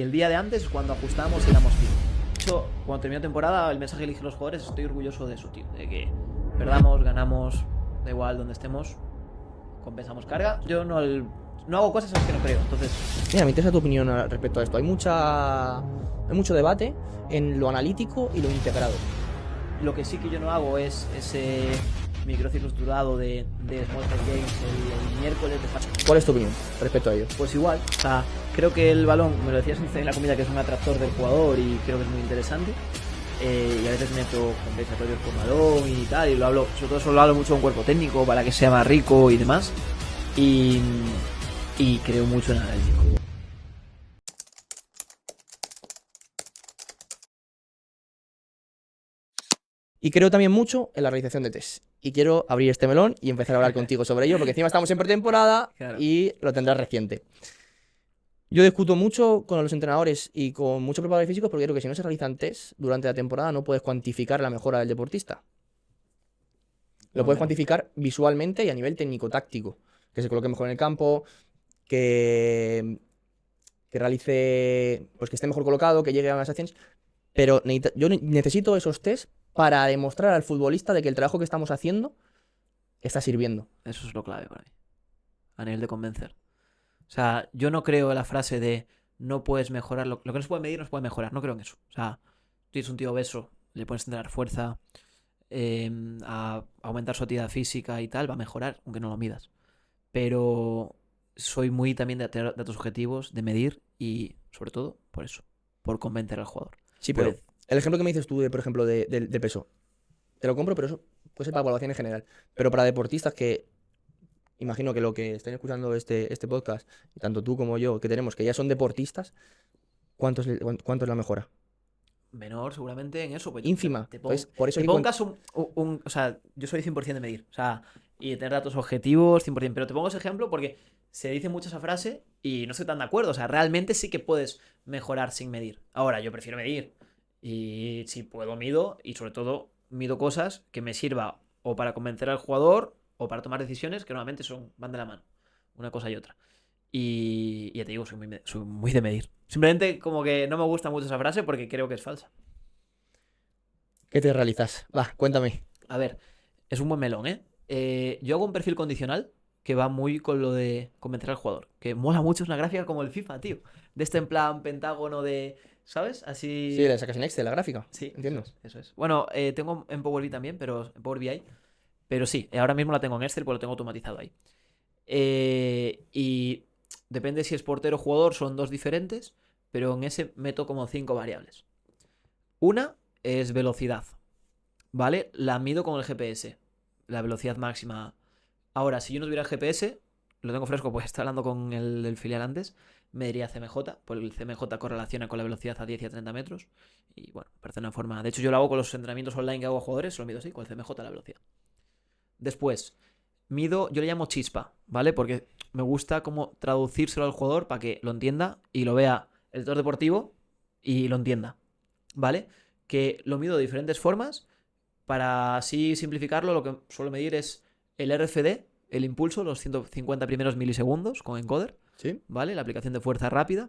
Y el día de antes es cuando ajustamos y damos fin. De hecho, cuando terminó temporada, el mensaje que elige los jugadores, estoy orgulloso de eso, tío. De que perdamos, ganamos, da igual donde estemos, compensamos carga. Yo no hago cosas en las que no creo, entonces... Mira, me interesa tu opinión respecto a esto. Hay mucho debate en lo analítico y lo integrado. Lo que sí que yo no hago es ese microciclo estructurado de Small Fight Games el miércoles de Fast. ¿Cuál es tu opinión respecto a ello? Pues igual, o sea, creo que el balón, me lo decías en la comida, que es un atractor del jugador y creo que es muy interesante. Y a veces meto compensatorios con balón y tal, y lo hablo, sobre todo eso lo hablo mucho con cuerpo técnico para que sea más rico y demás. Y creo mucho en el analítico. Y creo también mucho en la realización de test. Y quiero abrir este melón y empezar a hablar contigo sobre ello, porque encima estamos en pretemporada Claro. y lo tendrás reciente. Yo discuto mucho con los entrenadores y con muchos preparadores físicos porque creo que si no se realizan test durante la temporada no puedes cuantificar la mejora del deportista. Lo puedes cuantificar visualmente y a nivel técnico-táctico. Que se coloque mejor en el campo, que realice, pues que esté mejor colocado, que llegue a las acciones. Pero yo necesito esos test para demostrar al futbolista de que el trabajo que estamos haciendo está sirviendo. Eso es lo clave para mí, a nivel de convencer. O sea, yo no creo en la frase de no puedes mejorar, lo que no se puede medir no se puede mejorar, no creo en eso. O sea, tú tienes un tío obeso, le puedes entrenar fuerza, a aumentar su actividad física y tal, va a mejorar, aunque no lo midas. Pero soy muy también de tener datos objetivos, de medir y, sobre todo, por eso, por convencer al jugador. Sí, pero el ejemplo que me dices tú, por ejemplo, de peso, te lo compro, pero eso puede ser para evaluación en general. Pero para deportistas que, imagino que lo que estén escuchando este podcast, y tanto tú como yo, que tenemos, que ya son deportistas, ¿cuánto es la mejora? Menor, seguramente, en eso. Pues Ínfima. Entonces, por eso te hay pongo un caso, o sea, yo soy 100% de medir. O sea, y de tener datos objetivos, 100%. Pero te pongo ese ejemplo porque se dice mucho esa frase y no estoy tan de acuerdo. O sea, realmente sí que puedes mejorar sin medir. Ahora, yo prefiero medir. Y si puedo, mido. Y sobre todo, mido cosas que me sirva o para convencer al jugador o para tomar decisiones que normalmente van de la mano. Una cosa y otra. Y ya te digo, soy muy de medir. Simplemente como que no me gusta mucho esa frase porque creo que es falsa. ¿Qué te realizas? Va, cuéntame. A ver, es un buen melón, ¿eh? Yo hago un perfil condicional que va muy con lo de convencer al jugador. Que mola mucho, es una gráfica como el FIFA, tío. De este en plan pentágono de... ¿Sabes? Sí, Así... le sacas en Excel la gráfica. Sí, Entiendo. eso es. Bueno, tengo en Power BI también, pero en Power BI. Pero sí, ahora mismo la tengo en Excel porque lo tengo automatizado ahí. Y depende si es portero o jugador, son dos diferentes, pero en ese meto como 5 variables. Una es velocidad, ¿vale? La mido con el GPS, la velocidad máxima. Ahora, si yo no tuviera el GPS, lo tengo fresco porque estaba hablando con el filial antes, me diría CMJ, porque el CMJ correlaciona con la velocidad a 10 y a 30 metros. Y bueno, parece una forma... De hecho, yo lo hago con los entrenamientos online que hago a jugadores, lo mido así, con el CMJ la velocidad. Después, mido, yo le llamo chispa, ¿vale? Porque me gusta como traducírselo al jugador para que lo entienda y lo vea el editor deportivo y lo entienda, ¿vale? Que lo mido de diferentes formas. Para así simplificarlo, lo que suelo medir es el RFD, el impulso, los 150 primeros milisegundos con encoder, ¿Sí? ¿vale? La aplicación de fuerza rápida.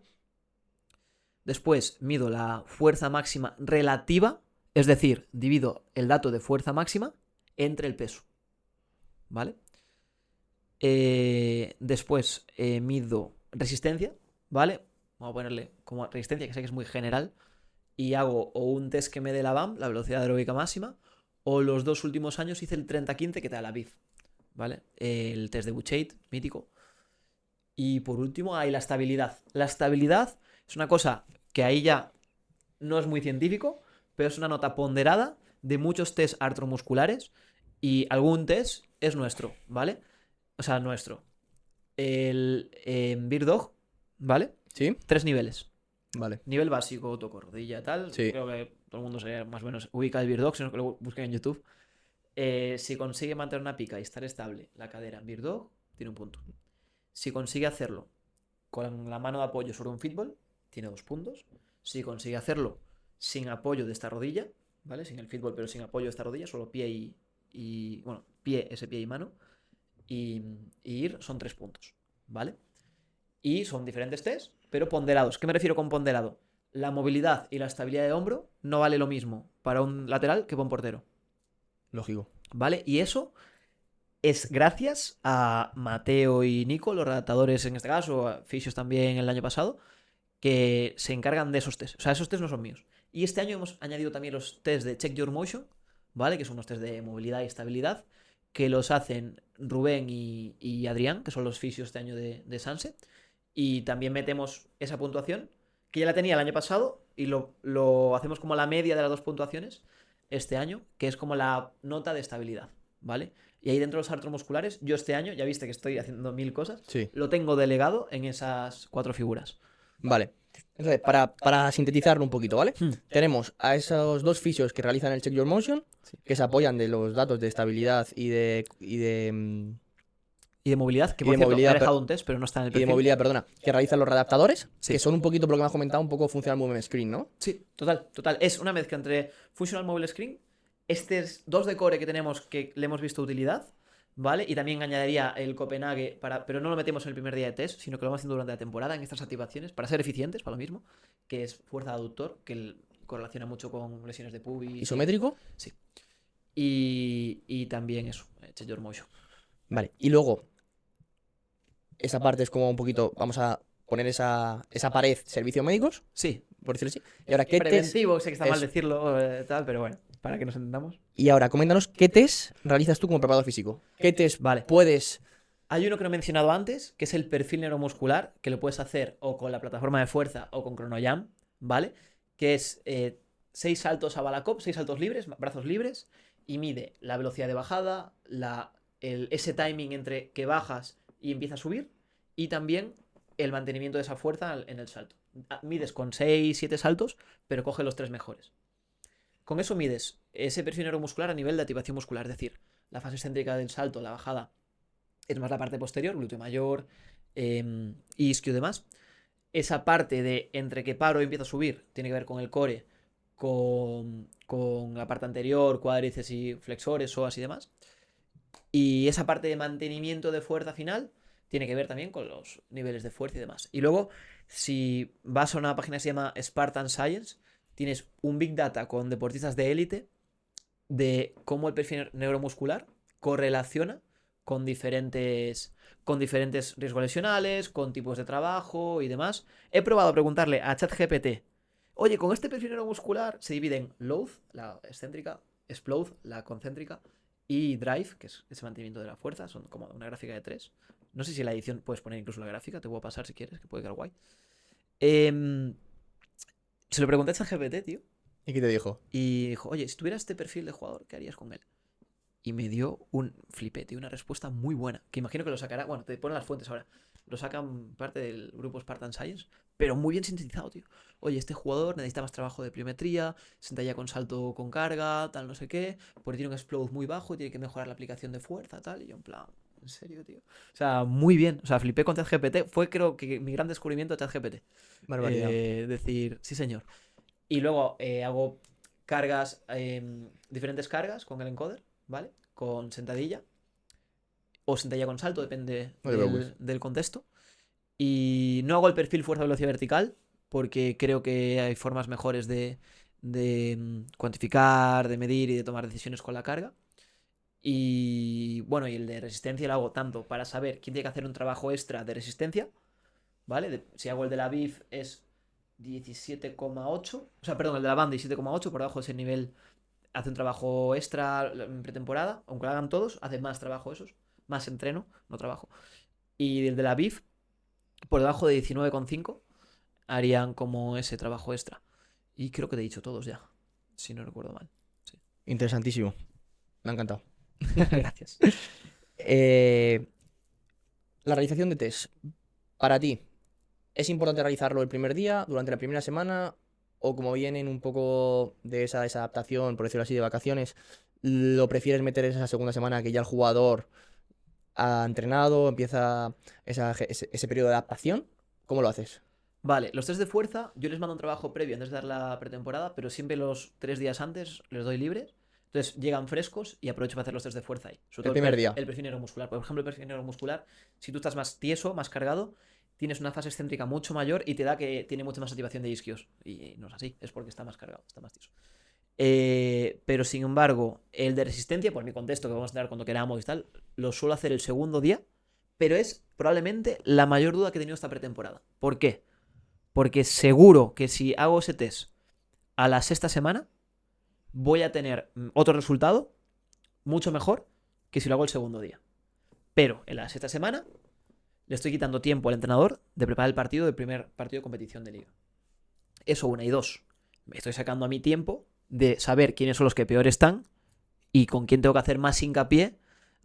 Después mido la fuerza máxima relativa, es decir, divido el dato de fuerza máxima entre el peso, ¿vale? Después mido resistencia, ¿vale? Vamos a ponerle como resistencia, que sé que es muy general. Y hago o un test que me dé la BAM, la velocidad aeróbica máxima, o los 2 últimos años hice el 30-15 que te da la BIF, ¿vale? El test de Buchheit, mítico. Y por último hay la estabilidad. La estabilidad es una cosa que ahí ya no es muy científico, pero es una nota ponderada de muchos test artromusculares y algún test es nuestro, ¿vale? O sea, nuestro. El Beer Dog, ¿vale? ¿Sí? 3 niveles. Vale. Nivel básico, toco rodilla, tal. Sí. Creo que todo el mundo se más o menos ubica el Beer Dog, si no que lo busquen en YouTube. Si consigue mantener una pica y estar estable la cadera en Beer Dog, tiene un punto. Si consigue hacerlo con la mano de apoyo sobre un fútbol, tiene 2 puntos. Si consigue hacerlo sin apoyo de esta rodilla, ¿vale? Sin el fútbol, pero sin apoyo de esta rodilla, solo pie bueno, ese pie y mano. Y ir son 3 puntos, ¿vale? Y son diferentes tests pero ponderados. ¿Qué me refiero con ponderado? La movilidad y la estabilidad de hombro no vale lo mismo para un lateral que para un portero. Lógico. ¿Vale? Y eso es gracias a Mateo y Nico, los redactadores en este caso, a Fisios también el año pasado, que se encargan de esos test. O sea, esos test no son míos. Y este año hemos añadido también los test de Check Your Motion, ¿vale? Que son unos test de movilidad y estabilidad, que los hacen Rubén y Adrián, que son los fisios este año de Sunset. Y también metemos esa puntuación, que ya la tenía el año pasado, y lo hacemos como la media de las dos puntuaciones este año, que es como la nota de estabilidad, ¿vale? Y ahí dentro de los artromusculares, yo este año, ya viste que estoy haciendo 1000 cosas, Sí. lo tengo delegado en esas 4 figuras. Vale. Entonces, para sintetizarlo un poquito, ¿vale? Hmm. Tenemos a esos dos fisios que realizan el Check Your Motion, Sí. que se apoyan de los datos de estabilidad y de Y de movilidad, que Y por de cierto, movilidad, he dejado un test, pero no está en el y de perfil. movilidad, perdona, que realizan los redactadores, Sí. que son un poquito, por lo que me has comentado, un poco Functional Movement Screen, ¿no? Sí, total. Es una mezcla entre Functional Mobile Screen, dos de core que tenemos que le hemos visto utilidad, ¿vale? Y también añadiría el Copenhague, pero no lo metemos en el primer día de test, sino que lo vamos haciendo durante la temporada en estas activaciones, para ser eficientes, para lo mismo, que es fuerza de aductor, que correlaciona mucho con lesiones de pubis. Isométrico. Sí. Y también eso, Check Your Motion. Vale. Y luego, esa parte es como un poquito, vamos a poner esa pared servicios médicos, Sí. por decirlo así. Y ahora, ¿qué test? Preventivo, sé que está mal Eso. decirlo, tal, pero bueno, para que nos entendamos. Y ahora, coméntanos, ¿qué test realizas tú como preparador físico? ¿Qué test Vale. puedes...? Hay uno que no he mencionado antes, que es el perfil neuromuscular, que lo puedes hacer o con la plataforma de fuerza o con ChronoJam, ¿vale? Que es 6 saltos a Balacop, 6 saltos libres, brazos libres, y mide la velocidad de bajada, ese timing entre que bajas y empieza a subir, y también el mantenimiento de esa fuerza en el salto. Mides con 6, 7 saltos, pero coge los 3 mejores. Con eso mides ese perfil neuromuscular a nivel de activación muscular, es decir, la fase excéntrica del salto, la bajada, es más la parte posterior, glúteo mayor, isquio y demás. Esa parte de entre que paro y empiezo a subir tiene que ver con el core, con la parte anterior, cuádriceps y flexores, psoas y demás. Y esa parte de mantenimiento de fuerza final tiene que ver también con los niveles de fuerza y demás. Y luego, si vas a una página que se llama Spartan Science, tienes un Big Data con deportistas de élite de cómo el perfil neuromuscular correlaciona con diferentes riesgos lesionales, con tipos de trabajo y demás. He probado a preguntarle a ChatGPT, oye, con este perfil neuromuscular se dividen load, la excéntrica, explode, la concéntrica, y drive, que es ese mantenimiento de la fuerza, son como una gráfica de 3. No sé si en la edición puedes poner incluso la gráfica, te puedo pasar si quieres, que puede quedar guay. Se lo pregunté a ChatGPT, tío. ¿Y qué te dijo? Y dijo, oye, si tuvieras este perfil de jugador, ¿qué harías con él? Y me dio un flipete, una respuesta muy buena. Que imagino que lo sacará. Bueno, te ponen las fuentes ahora. Lo sacan parte del grupo Spartan Science, pero muy bien sintetizado, tío. Oye, este jugador necesita más trabajo de pliometría, sentadilla con salto con carga, tal, no sé qué. Porque tiene un explode muy bajo, tiene que mejorar la aplicación de fuerza, tal. Y yo, en plan, ¿en serio, tío? O sea, muy bien. O sea, flipé con ChatGPT. Fue, creo que, mi gran descubrimiento de ChatGPT. Barbaridad. Decir, sí, señor. Y luego hago cargas, diferentes cargas con el encoder, ¿vale? Con sentadilla o sentadilla con salto, depende del contexto. Y no hago el perfil fuerza-velocidad vertical porque creo que hay formas mejores de cuantificar, de medir y de tomar decisiones con la carga. Y bueno, y el de resistencia lo hago tanto para saber quién tiene que hacer un trabajo extra de resistencia, ¿vale? Si hago el de la BIF es 17,8, o sea, perdón, el de la banda 17,8, por debajo de ese nivel hace un trabajo extra en pretemporada, aunque lo hagan todos, hacen más trabajo esos, más entreno, no trabajo. Y el de la BIF, por debajo de 19,5, harían como ese trabajo extra. Y creo que te he dicho todos ya, si no recuerdo mal. Sí. Interesantísimo. Me ha encantado. Gracias. La realización de test. Para ti, ¿es importante realizarlo el primer día, durante la primera semana? O como vienen un poco de esa adaptación, por decirlo así, de vacaciones, ¿lo prefieres meter esa segunda semana que ya el jugador ha entrenado, empieza ese periodo de adaptación? ¿Cómo lo haces? Vale, los test de fuerza, yo les mando un trabajo previo antes de dar la pretemporada, pero siempre los 3 días antes les doy libres. Entonces llegan frescos y aprovecho para hacer los test de fuerza ahí. Sobre El todo primer día. El perfil neuromuscular. Por ejemplo, el perfil neuromuscular, si tú estás más tieso, más cargado, tienes una fase excéntrica mucho mayor y te da que tiene mucha más activación de isquios. Y no es así, es porque está más cargado, está más tieso. Pero sin embargo, el de resistencia, por mi contexto, que vamos a tener cuando queramos y tal, lo suelo hacer el segundo día, pero es probablemente la mayor duda que he tenido esta pretemporada. ¿Por qué? Porque seguro que si hago ese test a la sexta semana, voy a tener otro resultado mucho mejor que si lo hago el segundo día. Pero en la sexta semana le estoy quitando tiempo al entrenador de preparar el partido del primer partido de competición de liga. Eso, una. Y dos, me estoy sacando a mi tiempo de saber quiénes son los que peor están y con quién tengo que hacer más hincapié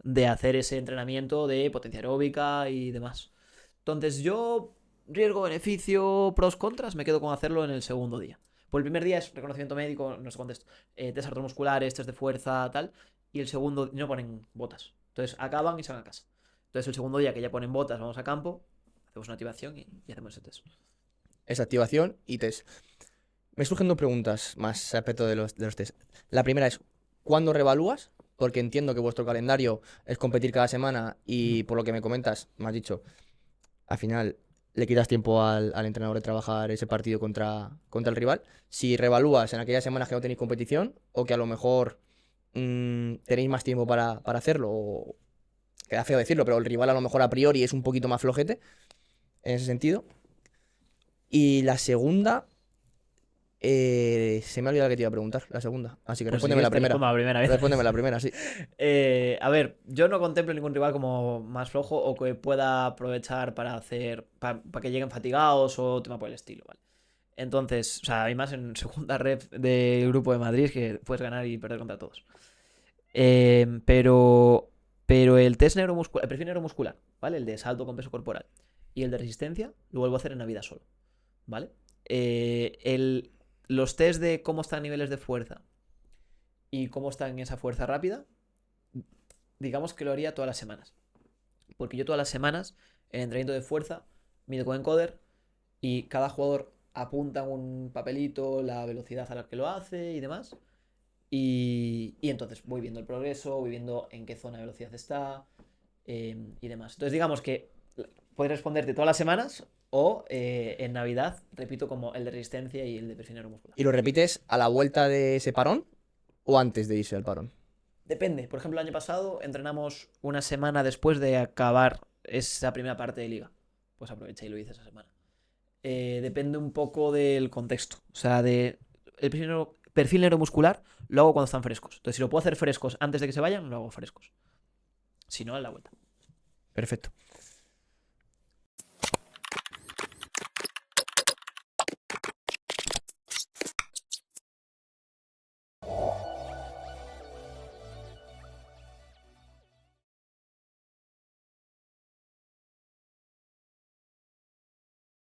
de hacer ese entrenamiento de potencia aeróbica y demás. Entonces yo, riesgo-beneficio, pros, contras, me quedo con hacerlo en el segundo día. Pues el primer día es reconocimiento médico, no sé contexto, test artromusculares, test de fuerza, tal, y el segundo no ponen botas. Entonces acaban y se van a casa. Entonces el segundo día que ya ponen botas, vamos a campo, hacemos una activación y hacemos ese test. Esa activación y test. Me surgen dos preguntas más respecto de los test. La primera es, ¿cuándo revalúas? Porque entiendo que vuestro calendario es competir cada semana y por lo que me comentas, me has dicho, al final le quitas tiempo al entrenador de trabajar ese partido contra el rival. Si revalúas en aquellas semanas que no tenéis competición o que a lo mejor tenéis más tiempo para hacerlo, o queda feo decirlo, pero el rival a lo mejor a priori es un poquito más flojete en ese sentido. Y la segunda, se me ha olvidado que te iba a preguntar, la segunda. Así que Pues respóndeme la primera. La primera vez. Respóndeme la primera, sí. A ver, yo no contemplo ningún rival como más flojo o que pueda aprovechar para hacer. Para que lleguen fatigados o tema por el estilo, ¿vale? Entonces, o sea, hay más en segunda ref del grupo de Madrid que puedes ganar y perder contra todos. Pero el test neuromuscular, el perfil neuromuscular, ¿vale? El de salto con peso corporal y el de resistencia, lo vuelvo a hacer en Navidad solo, ¿vale? Los test de cómo están niveles de fuerza y cómo está en esa fuerza rápida, digamos que lo haría todas las semanas. Porque yo todas las semanas, en entrenamiento de fuerza, mido con encoder y cada jugador apunta en un papelito la velocidad a la que lo hace y demás. Y entonces voy viendo el progreso, voy viendo en qué zona de velocidad está y demás. Entonces digamos que puedes responderte todas las semanas o en Navidad, repito, como el de resistencia y el de perfil neuromuscular. ¿Y lo repites a la vuelta de ese parón o antes de irse al parón? Depende. Por ejemplo, el año pasado entrenamos una semana después de acabar esa primera parte de liga. Pues aproveché y lo hice esa semana. Depende un poco del contexto. O sea, el perfil neuromuscular lo hago cuando están frescos. Entonces, si lo puedo hacer frescos antes de que se vayan, lo hago frescos. Si no, a la vuelta. Perfecto.